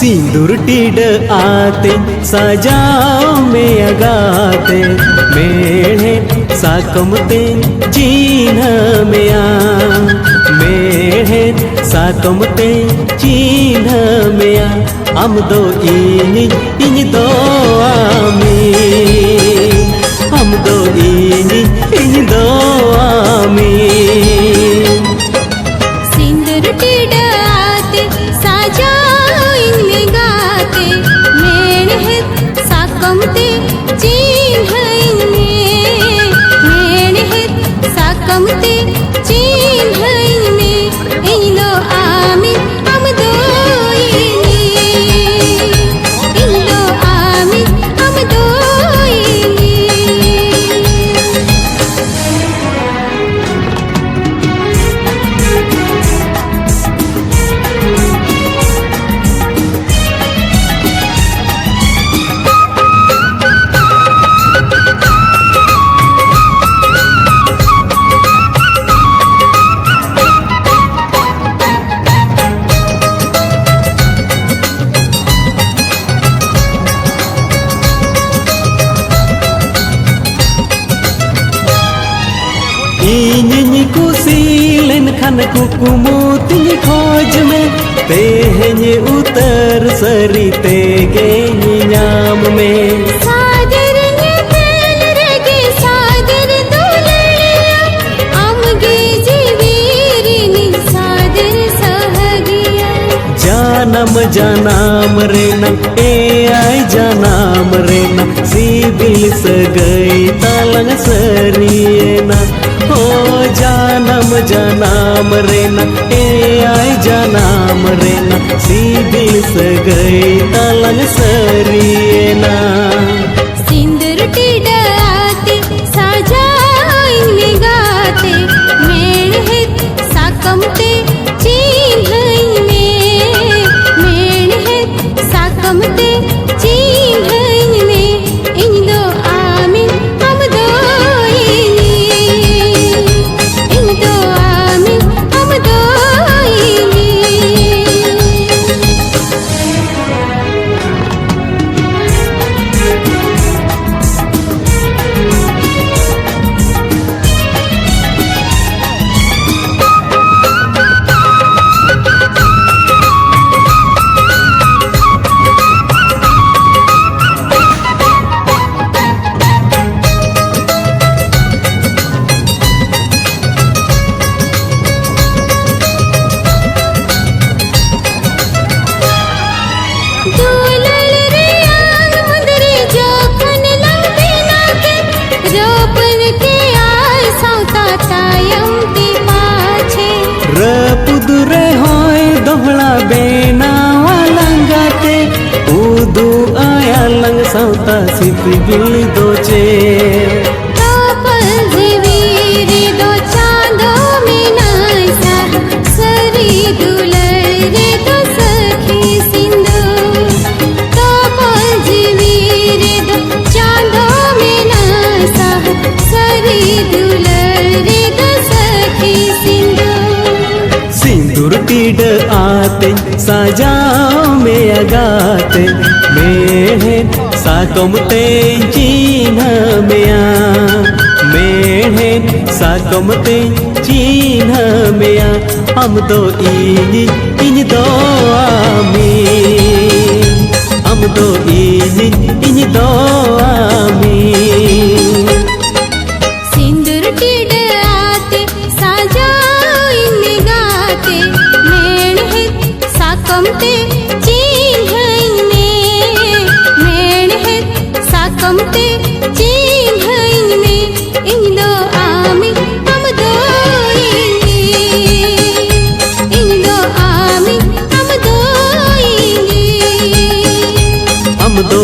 सिंदूर टीड आते सजाओ में अगाते मेढ़े साकमते चिन्ह में मेढ़े साकमते चिन्ह में आम दो इन दो आमी हम दो इन दो आमी सिंदूर टीड आते सजाओ इनमें गाते मेढ़े साकमते चिन्ह इनमें मेढ़े साकमते चिन्ह इनमें इन दो आमी हम दो इन दो आमी हम दो इन्हीं कुसीलन खन कुकुमुती खोज में तेहने उतर सरी ते गे नाम में सादर ने तेल रगे सादर दुलड़िया आमगे जीवीरिनी सादर सहगिया जानम रे न ए आई जानम रे न सिबिल सगई तालंग सरिए न हो जानम रे न ए आई जानम रे न सिबिल सगई तालंग सरिए न सिंदूर टीड आते सजाओ इनमें गाते मेढ़े साकमते चिन्ह इनमें मेढ़े साकमते चिन्ह इनमें इन दो आमी हम दो इन दो आमी हम दो रपुदुरे होय दोहला बेना वालंगाते उदू आया लंग सौता सिपी बिल दोचे दो चांदों में नासा सरी दुलरे तो सखी सिंदूर तो जीवीरे दो चांदों में नासा सरी दुलरे तो सखी सिंदूर सिंदूर टीड आते सजाओ में अगाते मेढ़े साकमते चिन्ह में मेढ़े साकमते चिन्ह में हम दो इन दो आमी हम दो इन दो आमी सिंदूर टीड आते सजाओ इनमें गाते मेढ़े साकमते चिन्ह इनमें मेढ़े साकमते चिन्ह इनमें इन दो आमी हम दो इन दो आमी हम दो हम दो